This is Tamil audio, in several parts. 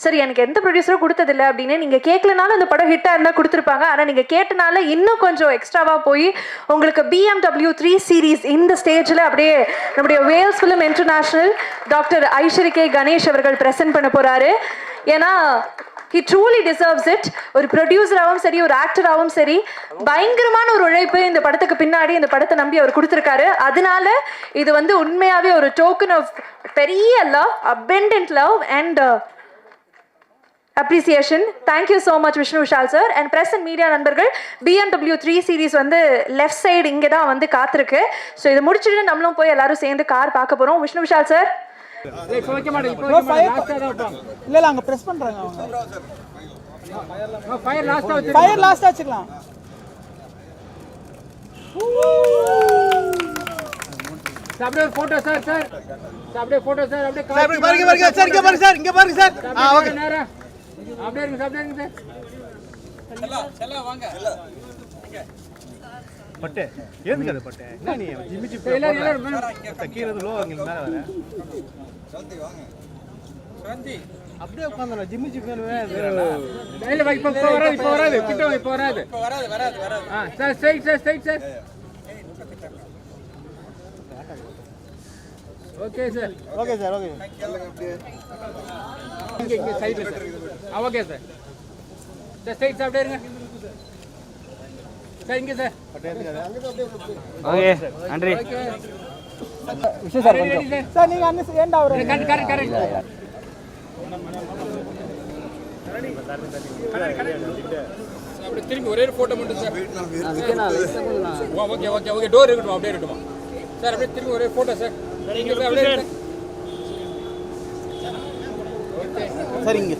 சரி எனக்கு எந்த ப்ரொடியூசரும் கொடுத்ததில்லை அப்படின்னு. நீங்கள் கேட்கலனாலும் அந்த படம் ஹிட்டாக இருந்தால் கொடுத்துருப்பாங்க. ஆனால் நீங்கள் கேட்டனால இன்னும் கொஞ்சம் எக்ஸ்ட்ராவாக போய் உங்களுக்கு BMW 3 சீரீஸ் இந்த ஸ்டேஜில் அப்படியே நம்முடைய Vels film international doctor Ishari K Ganesh அவர்கள் ப்ரெசென்ட் பண்ண போகிறாரு. ஏன்னா he truly deserves it. ஒரு ப்ரொடியூசராகவும் சரி, ஒரு ஆக்டராகவும் சரி, பயங்கரமான ஒரு உழைப்பு இந்த படத்துக்கு பின்னாடி இந்த படத்தை நம்பி அவர் கொடுத்துருக்காரு. அதனால இது வந்து உண்மையாகவே ஒரு டோக்கன் ஆஃப் பெரிய love, abundant love and appreciation. Thank you so much Vishnu Vishal sir and press and media நண்பர்கள். BMW 3 சீரீஸ் வந்து லெஃப்ட் சைடு இங்கே தான் வந்து காத்திருக்கு. ஸோ இதை முடிச்சுட்டு நம்மளும் போய் எல்லாரும் சேர்ந்து கார் பார்க்க போகிறோம். விஷ்ணு விஷால் சார் இல்ல அங்க பிரஸ் பண்றாங்க அவங்க. ஃபயர் லாஸ்டா வச்சுக்கலாம். அப்படியே போட்டோ சார் சார் அப்படியே போட்டோ சார் அப்படியே பாருங்க சார் இங்க பாருங்க சார் இங்க பாருங்க சார். ஓகே நேரா அப்படியே இருங்க சார். செல்ல வாங்க பட்டே ஏதுக்கு அது பட்டே என்ன நீ ஜிமிச்சி எல்லாரும் கீழது லோ அங்க மேல வர சந்தி வாங்க சந்தி அப்படியே உட்கார்ந்தல ஜிமிச்சி மேல இல்ல பை இப்போ வராது கிட்ட இப்போ வராது sir straight sir okay sir okay இங்க சைடுல சார் ஓகே சார் ஸ்ட்ரைட் அப்படியே இருங்க சார். இங்க சார் ஓகே நன்றி விஷயம் சார் சார் நீங்க அண்ணன் ஏண்டா அவரு கரெக்ட் அப்படியே திரும்பி ஒரே போட்டோ மட்டும் சார். ஓகே டோர் இருக்கட்டும் அப்படியே இருக்கட்டும் சார். அப்படியே திரும்பி ஒரே போட்டோ சார். அப்படியே சரிங்க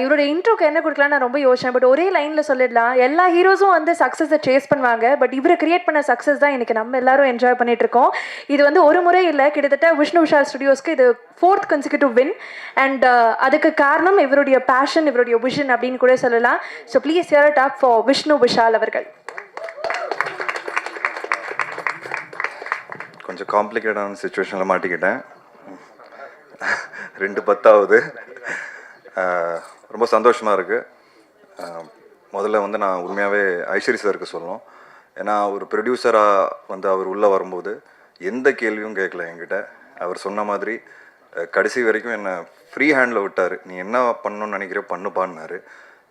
இவரோட இன்ட்ரோக்கு என்ன கொடுக்கலாம் நான் ரொம்ப யோசிச்சேன். பட் ஒரே லைனில் சொல்லிடலாம். எல்லா ஹீரோஸும் வந்து சக்ஸஸை சேஸ் பண்ணுவாங்க. பட் இவரை கிரியேட் பண்ண சக்ஸஸ் தான் இன்னைக்கு நம்ம எல்லாரும் என்ஜாய் பண்ணிட்டு இருக்கோம். இது வந்து ஒரு முறை இல்லை, கிட்டத்தட்ட விஷ்ணு விஷால் ஸ்டுடியோஸ்க்கு இது 4th consecutive win. அண்ட் அதுக்கு காரணம் இவருடைய பேஷன், இவருடைய விஷன் அப்படின்னு கூட சொல்லலாம். So please here it up for Vishnu Vishal அவர்கள். கொஞ்சம் காம்ப்ளிகேட்டான சுச்சுவேஷனில் மாட்டிக்கிட்டேன். 2/10 ரொம்ப சந்தோஷமாக இருக்குது. முதல்ல வந்து நான் உண்மையாகவே ஐஸ்வரி சாருக்கு சொல்லணும். ஏன்னா ஒரு ப்ரொடியூசராக வந்து அவர் உள்ளே வரும்போது எந்த கேள்வியும் கேட்கல என்கிட்ட. அவர் சொன்ன மாதிரி கடைசி வரைக்கும் என்னை ஃப்ரீ ஹேண்டில் விட்டார். நீ என்ன பண்ணணும்னு நினைக்கிற பண்ணுப்பான்னாரு.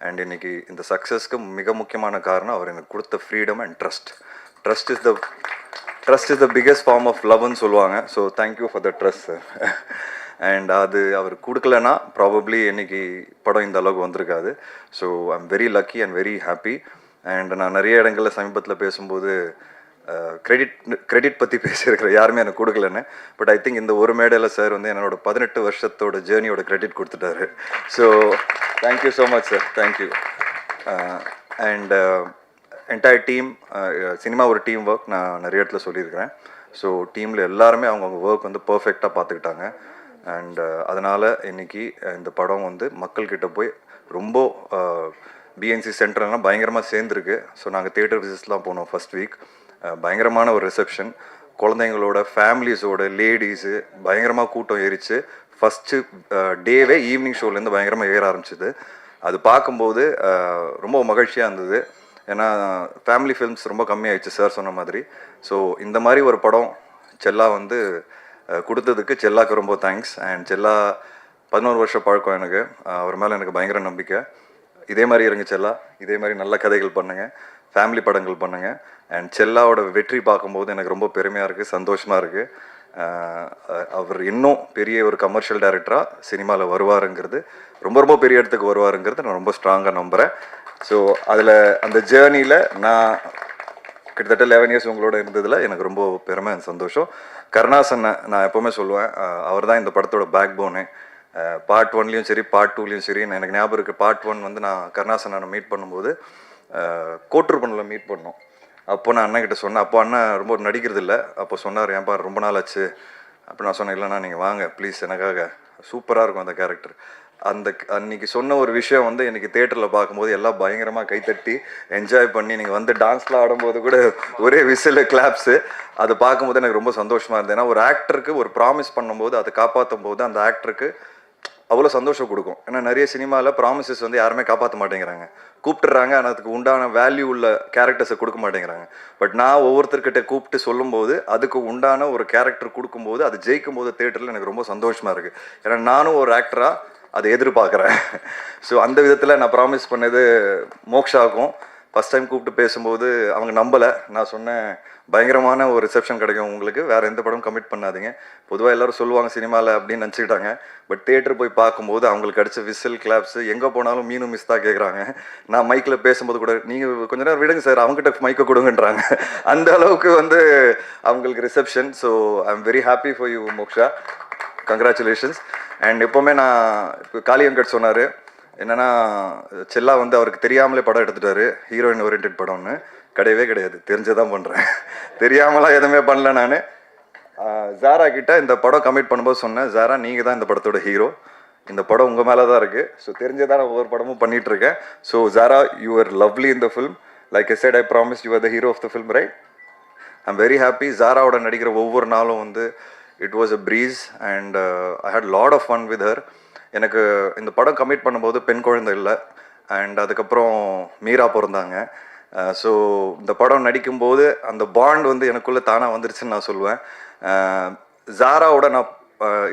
அண்ட் இன்னைக்கு இந்த சக்ஸஸ்க்கு மிக முக்கியமான காரணம் அவர் எனக்கு கொடுத்த freedom and trust is the biggest form of லவ்னு சொல்லுவாங்க. So thank you for the trust sir. And அது அவர் கொடுக்கலன்னா ப்ராபப்ளி இன்னைக்கு படம் இந்த அளவுக்கு வந்திருக்காது. So I'm very lucky and very happy. And நான் நிறைய இடங்களில் சமீபத்தில் பேசும்போது கிரெடிட் பற்றி பேசியிருக்கிற யாருமே எனக்கு கொடுக்கலன்னு. பட் ஐ திங்க் இந்த ஒரு மேடையில் சார் வந்து என்னோட 18 வருஷத்தோட ஜேர்னியோட கிரெடிட் கொடுத்துட்டாரு. So thank you so much sir, thank you. And entire team, cinema ஒரு டீம் ஒர்க், நான் நிறைய இடத்துல சொல்லியிருக்கிறேன். ஸோ டீமில் எல்லாருமே அவங்கவுங்க ஒர்க் வந்து பர்ஃபெக்டாக பார்த்துக்கிட்டாங்க. அண்ட் அதனால் இன்றைக்கி இந்த படம் வந்து மக்கள்கிட்ட போய் ரொம்ப பிஎன்சி சென்டர்லாம் பயங்கரமாக சேர்ந்துருக்கு. ஸோ நாங்கள் தியேட்டர் விசிட்ஸ்லாம் போனோம் ஃபர்ஸ்ட் வீக். பயங்கரமான ஒரு ரிசப்ஷன், குழந்தைங்களோட ஃபேமிலிஸோட லேடிஸு பயங்கரமாக கூட்டம் ஏறிச்சு. ஃபஸ்ட்டு டேவே ஈவினிங் ஷோலேருந்து பயங்கரமாக ஏற ஆரம்பிச்சிது. அது பார்க்கும்போது ரொம்ப மகிழ்ச்சியாக இருந்தது. ஏன்னா ஃபேமிலி ஃபிலிம்ஸ் ரொம்ப கம்மியாயிடுச்சு சார் சொன்ன மாதிரி. ஸோ இந்த மாதிரி ஒரு படம் செல்லா வந்து கொடுத்ததுக்கு செல்லாக்கு ரொம்ப தேங்க்ஸ். அண்ட் செல்லா 11 வருஷம் பழக்கம் எனக்கு. அவர் மேலே எனக்கு பயங்கர நம்பிக்கை. இதே மாதிரி இருங்க செல்லா, இதே மாதிரி நல்ல கதைகள் பண்ணுங்கள், ஃபேமிலி படங்கள் பண்ணுங்கள். அண்ட் செல்லாவோட வெற்றி பார்க்கும்போது எனக்கு ரொம்ப பெருமையாக இருக்குது, சந்தோஷமாக இருக்குது. அவர் இன்னும் பெரிய ஒரு கமர்ஷியல் டைரக்டராக சினிமாவில் வருவாருங்கிறது, ரொம்ப ரொம்ப பெரிய இடத்துக்கு வருவாருங்கிறது நான் ரொம்ப ஸ்ட்ராங்காக நம்புகிறேன். ஸோ அதில் அந்த ஜேர்னியில் நான் கிட்டத்தட்ட 11 இயர்ஸ் உங்களோட இருந்ததில் எனக்கு ரொம்ப பெருமை அண்ட் சந்தோஷம். கருணாசனை நான் எப்போவுமே சொல்லுவேன், அவர் தான் இந்த படத்தோட பேக் போனு. பார்ட் 1லேயும் சரி பார்ட் 2லேயும் சரி. எனக்கு ஞாபகம் இருக்குது, பார்ட் 1 வந்து நான் கருணாசனை மீட் பண்ணும்போது கோட்டூர்பனில் மீட் பண்ணோம். அப்போ நான் அண்ணன்கிட்ட சொன்னேன். அப்போ அண்ணன் ரொம்ப நடிக்கிறது இல்லை. அப்போ சொன்னார், ஏன்பா ரொம்ப நாள் ஆச்சு. அப்போ நான் சொன்னேன், இல்லைண்ணா நீங்கள் வாங்க ப்ளீஸ், எனக்காக சூப்பராக இருக்கும் அந்த கேரக்டர். அந்த அன்னைக்கு சொன்ன ஒரு விஷயம் வந்து எனக்கு தேட்டரில் பார்க்கும்போது எல்லாம் பயங்கரமாக கைத்தட்டி என்ஜாய் பண்ணி நீங்கள் வந்து டான்ஸ்லாம் ஆடும்போது கூட ஒரே விசில் கிளாப்ஸு அதை பார்க்கும்போது எனக்கு ரொம்ப சந்தோஷமாக இருந்தது. ஏன்னா ஒரு ஆக்டருக்கு ஒரு ப்ராமிஸ் பண்ணும்போது அதை காப்பாற்றும் போது அந்த ஆக்டருக்கு அவ்வளோ சந்தோஷம் கொடுக்கும். ஏன்னா நிறைய சினிமாவில் ப்ராமிசஸ் வந்து யாருமே காப்பாற்ற மாட்டேங்கிறாங்க, கூப்பிட்டுறாங்க, ஆனால் அதுக்கு உண்டான வேல்யூ உள்ள கேரக்டர்ஸை கொடுக்க மாட்டேங்கிறாங்க. பட் நான் ஒவ்வொருத்தர்கிட்ட கூப்பிட்டு சொல்லும்போது அதுக்கு உண்டான ஒரு கேரக்டர் கொடுக்கும்போது அது ஜெயிக்கும் போது தேட்டரில் எனக்கு ரொம்ப சந்தோஷமாக இருக்குது. ஏன்னா நானும் ஒரு ஆக்டராக அதை எதிர்பார்க்குறேன். ஸோ அந்த விதத்தில் நான் ப்ராமிஸ் பண்ணது மோக்ஷாவுக்கும் ஃபஸ்ட் டைம் கூப்பிட்டு பேசும்போது அவங்க நம்பலை. நான் சொன்னேன் பயங்கரமான ஒரு ரிசப்ஷன் கிடைக்கும் உங்களுக்கு, வேறு எந்த படம் கமிட் பண்ணாதீங்க. பொதுவாக எல்லோரும் சொல்லுவாங்க சினிமாவில் அப்படின்னு நினச்சிக்கிட்டாங்க. பட் தேட்டர் போய் பார்க்கும்போது அவங்களுக்கு அடித்த விசில் கிளாப்ஸு எங்கே போனாலும் மீனும் மிஸ் தான் கேட்குறாங்க. நான் மைக்கில் பேசும்போது கூட நீங்கள் கொஞ்ச நேரம் விடுங்க சார், அவங்ககிட்ட மைக்கை கொடுங்கன்றாங்க. அந்த அளவுக்கு வந்து அவங்களுக்கு reception. So I am very happy for you moksha, congratulations. And எப்போவுமே நான் இப்போ காளியங்கட் சொன்னார் என்னென்னா செல்லா வந்து அவருக்கு தெரியாமலே படம் எடுத்துட்டாரு, ஹீரோயின் ஓரியன்ட் படம்னு. கிடையவே கிடையாது, தெரிஞ்சதான் பண்ணுறேன், தெரியாமலாம் எதுவுமே பண்ணல. நான் ஜாரா கிட்ட இந்த படம் கமிட் பண்ணும்போது சொன்னேன், ஜாரா நீங்கள் தான் இந்த படத்தோட ஹீரோ, இந்த படம் உங்கள் மேலே தான் இருக்குது. ஸோ தெரிஞ்சதான் நான் ஒவ்வொரு படமும் பண்ணிகிட்ருக்கேன். So Zara, you are lovely in the film. Like I said, I promise you are the hero of the film, right? I am very happy. ஜாராவோட நடிக்கிற ஒவ்வொரு நாளும் வந்து it was a breeze and I had lot of fun with her. எனக்கு இந்த படம் கமிட் பண்ணும்போது பெண் குழந்தை இல்லை, அண்ட் அதுக்கப்புறம் மீரா பிறந்தாங்க. ஸோ இந்த படம் நடிக்கும்போது அந்த பாண்ட் வந்து எனக்குள்ளே தானாக வந்துருச்சுன்னு நான் சொல்லுவேன். ஜாராவோட நான்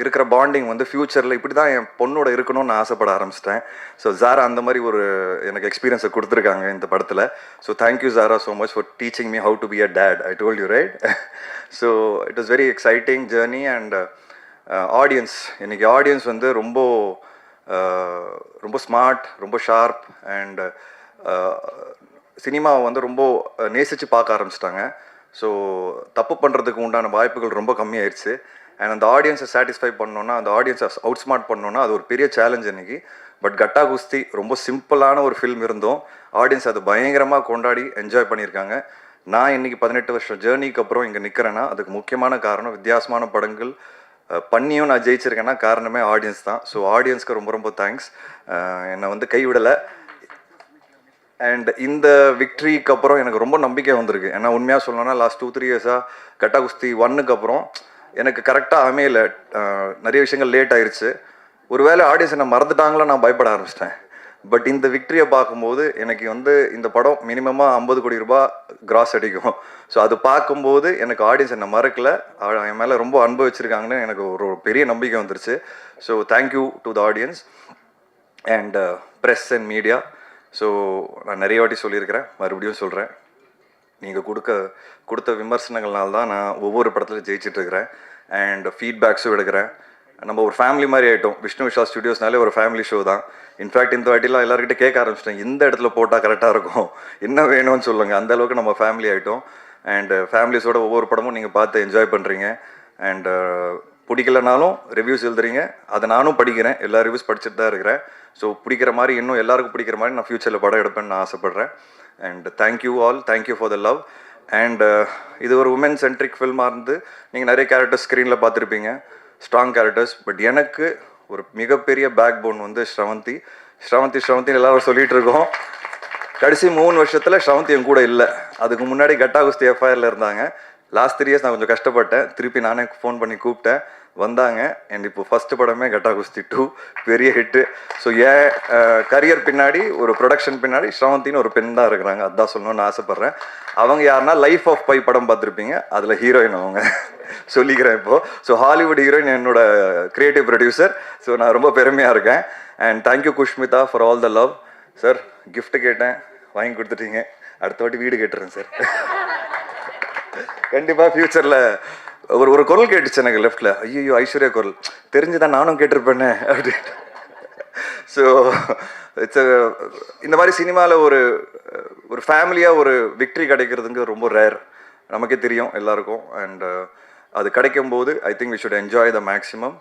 இருக்கிற பாண்டிங் வந்து ஃப்யூச்சரில் இப்படி தான் என் பொண்ணோட இருக்கணும்னு நான் ஆசைப்பட ஆரம்பிச்சிட்டேன். ஸோ ஜாரா அந்த மாதிரி ஒரு எனக்கு எக்ஸ்பீரியன்ஸை கொடுத்துருக்காங்க இந்த படத்தில். So thank you Zara so much for teaching me how to be a date. I told you right. So it was very exciting journey. And audience, இன்றைக்கி ஆடியன்ஸ் வந்து ரொம்ப ரொம்ப ஸ்மார்ட், ரொம்ப ஷார்ப், அண்ட் சினிமாவை வந்து ரொம்ப நேசித்து பார்க்க ஆரம்பிச்சிட்டாங்க. ஸோ தப்பு பண்ணுறதுக்கு உண்டான வாய்ப்புகள் ரொம்ப கம்மியாயிடுச்சு. அண்ட் அந்த ஆடியன்ஸை சாட்டிஸ்ஃபை பண்ணோன்னா, அந்த ஆடியன்ஸை அவுட் ஸ்மார்ட் பண்ணோன்னா அது ஒரு பெரிய சேலஞ்ச் இன்றைக்கி. பட் கட்டா குஸ்தி ரொம்ப சிம்பிளான ஒரு ஃபில்ம் இருந்தோம், ஆடியன்ஸ் அதை பயங்கரமாக கொண்டாடி என்ஜாய் பண்ணியிருக்காங்க. நான் இன்றைக்கி 18 வருஷம் ஜேர்னிக்கு அப்புறம் இங்கே நிற்கிறேன்னா அதுக்கு முக்கியமான காரணம், வித்தியாசமான படங்கள் பண்ணியும் நான் ஜெயிச்சிருக்கேன்னா காரணமே ஆடியன்ஸ் தான். ஸோ ஆடியன்ஸ்க்கு ரொம்ப ரொம்ப தேங்க்ஸ், என்னை வந்து கைவிடலை. அண்ட் இந்த விக்ட்ரிக்கு அப்புறம் எனக்கு ரொம்ப நம்பிக்கை வந்திருக்கு. ஏன்னா உண்மையாக சொல்லணும்னா லாஸ்ட் 2-3 இயர்ஸாக கட்டா குஸ்தி 1க்கு அப்புறம் எனக்கு கரெக்டாக அமையல, நிறைய விஷயங்கள் லேட் ஆயிடுச்சு. ஒருவேளை ஆடியன்ஸ் என்ன மறந்துட்டாங்களோ நான் பயப்பட ஆரம்பிச்சிட்டேன். பட் இந்த விக்ட்ரியை பார்க்கும்போது எனக்கு வந்து இந்த படம் மினிமமாக 50 கோடி ரூபாய் கிராஸ் அடிக்கும். ஸோ அது பார்க்கும்போது எனக்கு ஆடியன்ஸ் என்னை மறக்கலை, என் மேலே ரொம்ப அன்பு வச்சுருக்காங்கன்னு எனக்கு ஒரு பெரிய நம்பிக்கை வந்துருச்சு. So thank you to the audience and press and media. So நான் நிறைய வாட்டி சொல்லியிருக்கிறேன், மறுபடியும் சொல்கிறேன், நீங்கள் கொடுத்த விமர்சனங்கள்னால தான் நான் ஒவ்வொரு படத்துலையும் ஜெயிச்சிட்ருக்கிறேன் அண்ட் ஃபீட்பேக்ஸும் எடுக்கிறேன். நம்ம ஒரு ஃபேமிலி மாதிரி ஆகிட்டோம். விஷ்ணு விஷால் ஸ்டுடியோஸ்னாலே ஒரு ஃபேமிலி ஷோ தான். இன்ஃபேக்ட் இந்த வாட்டிலாம் எல்லாருக்கிட்ட கேட்க ஆரம்பிச்சிட்டேன், இந்த இடத்துல போட்டால் கரெக்டாக இருக்கும், என்ன வேணும்னு சொல்லுங்கள். அந்தளவுக்கு நம்ம ஃபேமிலி ஆகிட்டோம். அண்ட் ஃபேமிலிஸோட ஒவ்வொரு படமும் நீங்கள் பார்த்து என்ஜாய் பண்ணுறீங்க. அண்ட் பிடிக்கலனாலும் ரிவ்யூஸ் எழுதுறீங்க, அதை நானும் படிக்கிறேன், எல்லா ரிவ்யூஸ் படிச்சுட்டு தான் இருக்கிறேன். ஸோ பிடிக்கிற மாதிரி இன்னும் எல்லாருக்கும் பிடிக்கிற மாதிரி நான் ஃப்யூச்சரில் படம் எடுப்பேன்னு நான் ஆசைப்பட்றேன். And thank you all, thank you for the love. And இது ஒரு உமன் சென்ட்ரிக் ஃபில்மாக இருந்து நீங்கள் நிறைய கேரக்டர்ஸ் ஸ்க்ரீனில் பார்த்துருப்பீங்க, ஸ்ட்ராங் கேரக்டர்ஸ். பட் எனக்கு ஒரு மிகப்பெரிய பேக் போன் வந்து ஸ்ரவந்தி. எல்லாரும் சொல்லிகிட்டு இருக்கோம். கடைசி 3 வருஷத்தில் ஸ்ரவந்தி என் கூட இல்லை. அதுக்கு முன்னாடி கட்டா குஸ்தி எஃப்ஐஆரில் இருந்தாங்க. லாஸ்ட் 3 இயர்ஸ் நான் கொஞ்சம் கஷ்டப்பட்டேன், திருப்பி நானே ஃபோன் பண்ணி கூப்பிட்டேன், வந்தாங்க. அண்ட் இப்போ ஃபஸ்ட்டு படமே கட்டா குஸ்தி 2 பெரிய ஹிட்டு. ஸோ என் கரியர் பின்னாடி, ஒரு ப்ரொடக்ஷன் பின்னாடி ஸ்ரவந்தின்னு ஒரு பெண் தான் இருக்கிறாங்க. அதுதான் சொல்லணும்னு ஆசைப்பட்றேன். அவங்க யாருன்னா லைஃப் ஆஃப் பை படம் பார்த்துருப்பீங்க, அதில் ஹீரோயின் அவங்க சொல்லிக்கிறேன் இப்போது. ஸோ ஹாலிவுட் ஹீரோயின் என்னோட கிரியேட்டிவ் ப்ரொடியூசர். ஸோ நான் ரொம்ப பெருமையாக இருக்கேன். And thank you Kushmita for all the love. Sir gift கேட்டேன், வாங்கி கொடுத்துட்டீங்க. அடுத்த வாட்டி வீடு கேட்டுறேன் சார். கண்டிப்பாக ஃப்யூச்சரில் ஒரு குரல் கேட்டுச்சு எனக்கு லெஃப்டில், ஐயோ ஐஸ்வர்யா குரல் தெரிஞ்சுதான் நானும் கேட்டிருப்பேனே அப்படின்ட்டு. ஸோ இட்ஸ் இந்த மாதிரி சினிமாவில் ஒரு ஃபேமிலியாக ஒரு விக்ட்ரி கிடைக்கிறதுங்க ரொம்ப ரேர், நமக்கே தெரியும் எல்லாருக்கும். அண்ட் அது கிடைக்கும்போது I think we should enjoy the maximum.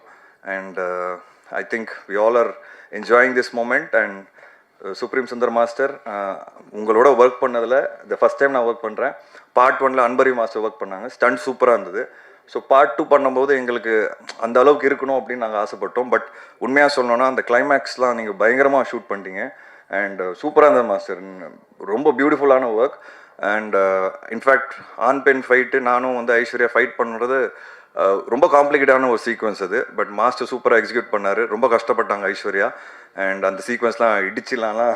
And I think we all are enjoying this moment. And supreme Sundar master, உங்களோட ஒர்க் பண்ணதில் இந்த ஃபஸ்ட் டைம் நான் ஒர்க் பண்ணுறேன். பார்ட் 1ல் அன்பரி மாஸ்டர் ஒர்க் பண்ணாங்க, ஸ்டண்ட் சூப்பராக இருந்தது. ஸோ பார்ட் 2 பண்ணும்போது எங்களுக்கு அந்த அளவுக்கு இருக்கணும் அப்படின்னு நாங்கள் ஆசைப்பட்டோம். பட் உண்மையாக சொல்லணும்னா அந்த கிளைமேக்ஸ்லாம் நீங்கள் பயங்கரமாக ஷூட் பண்ணிட்டீங்க. அண்ட் சூப்பராக இருந்தது மாஸ்டர், ரொம்ப பியூட்டிஃபுல்லான ஒர்க். அண்ட் இன்ஃபேக்ட் ஆண் பெண் ஃபைட்டு நானும் வந்து ஐஸ்வர்யா ஃபைட் பண்ணுறது ரொம்ப காம்ப்ளிகேட்டான ஒரு சீக்வன்ஸ் அது. பட் மாஸ்டர் சூப்பராக எக்ஸிக்யூட் பண்ணார். ரொம்ப கஷ்டப்பட்டாங்க ஐஸ்வர்யா. அண்ட் அந்த சீக்வன்ஸ்லாம் இடிச்சிடலாம்லாம்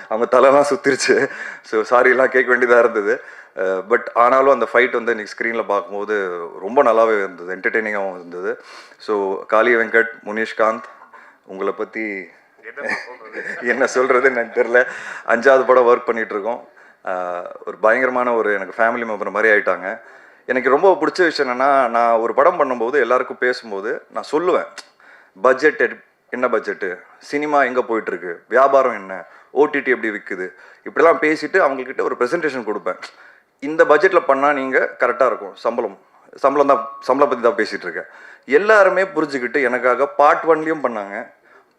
அவங்க தலைலாம் சுற்றிருச்சு. ஸோ சாரிலாம் கேட்க வேண்டியதாக இருந்தது. பட் ஆனாலும் அந்த ஃபைட் வந்து இன்றைக்கி ஸ்க்ரீனில் பார்க்கும்போது ரொம்ப நல்லாவே இருந்தது, என்டர்டெய்னிங்காகவும் இருந்தது. ஸோ காளி வெங்கட், முனிஷ்காந்த், உங்களை பற்றி என்ன சொல்கிறதுன்னு எனக்கு தெரில. 5வது படம் ஒர்க் பண்ணிகிட்ருக்கோம். ஒரு பயங்கரமான ஒரு எனக்கு ஃபேமிலி மெம்பர் மாதிரி ஆகிட்டாங்க. எனக்கு ரொம்ப பிடிச்ச விஷயம் என்னென்னா, நான் ஒரு படம் பண்ணும்போது எல்லாருக்கும் பேசும்போது நான் சொல்லுவேன், பட்ஜெட் என்ன பட்ஜெட்டு, சினிமா எங்கே போயிட்டுருக்கு, வியாபாரம் என்ன, ஓடிடி எப்படி விற்குது, இப்படிலாம் பேசிவிட்டு அவங்கக்கிட்ட ஒரு ப்ரெசன்டேஷன் கொடுப்பேன். இந்த பட்ஜெட்டில் பண்ணால் நீங்கள் கரெக்டாக இருக்கும், சம்பளம் பற்றி தான் பேசிகிட்டு இருக்கேன். எல்லாருமே புரிஞ்சுக்கிட்டு எனக்காக பார்ட் 1லேயும் பண்ணாங்க,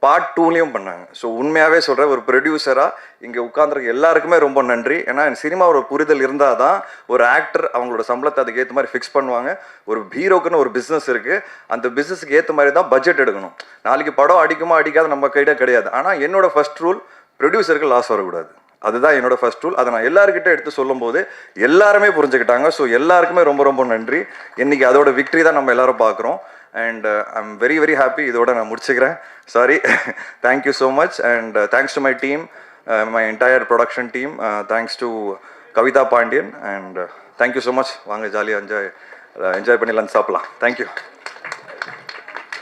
பார்ட் 2லேயும் பண்ணாங்க. ஸோ உண்மையாகவே சொல்கிறேன், ஒரு ப்ரொடியூசராக இங்கே உட்காந்துருக்க எல்லாருக்குமே ரொம்ப நன்றி. ஏன்னா சினிமாவோட புரிதல் இருந்தால் தான் ஒரு ஆக்டர் அவங்களோட சம்பளத்தை அதுக்கு ஏற்ற மாதிரி ஃபிக்ஸ் பண்ணுவாங்க. ஒரு ஹீரோக்குன்னு ஒரு பிஸ்னஸ் இருக்குது, அந்த பிஸ்னஸுக்கு ஏற்ற மாதிரி தான் பட்ஜெட் எடுக்கணும். நாளைக்கு படம் அடிக்குமா அடிக்காத நம்ம கையிட கிடையாது. ஆனால் என்னோட ஃபர்ஸ்ட் ரூல், ப்ரொடியூசருக்கு லாஸ் வரக்கூடாது. அதுதான் என்னோட ஃபர்ஸ்ட் ரூல். அதை நான் எல்லாருக்கிட்ட எடுத்து சொல்லும்போது எல்லாருமே புரிஞ்சுக்கிட்டாங்க. ஸோ எல்லாருக்குமே ரொம்ப ரொம்ப நன்றி. இன்றைக்கி அதோட விக்ட்ரி தான் நம்ம எல்லாரும் பார்க்குறோம். And I'm very very happy. இதோட நான் முடிச்சுக்கிறேன். Sorry. Thank you so much. And thanks to my team, my entire production team. Thanks to Kavitha Pandian. And thank you so much. வாங்க ஜாலியாக என்ஜாய் பண்ணி லஞ்ச் சாப்பிடலாம். தேங்க்யூ.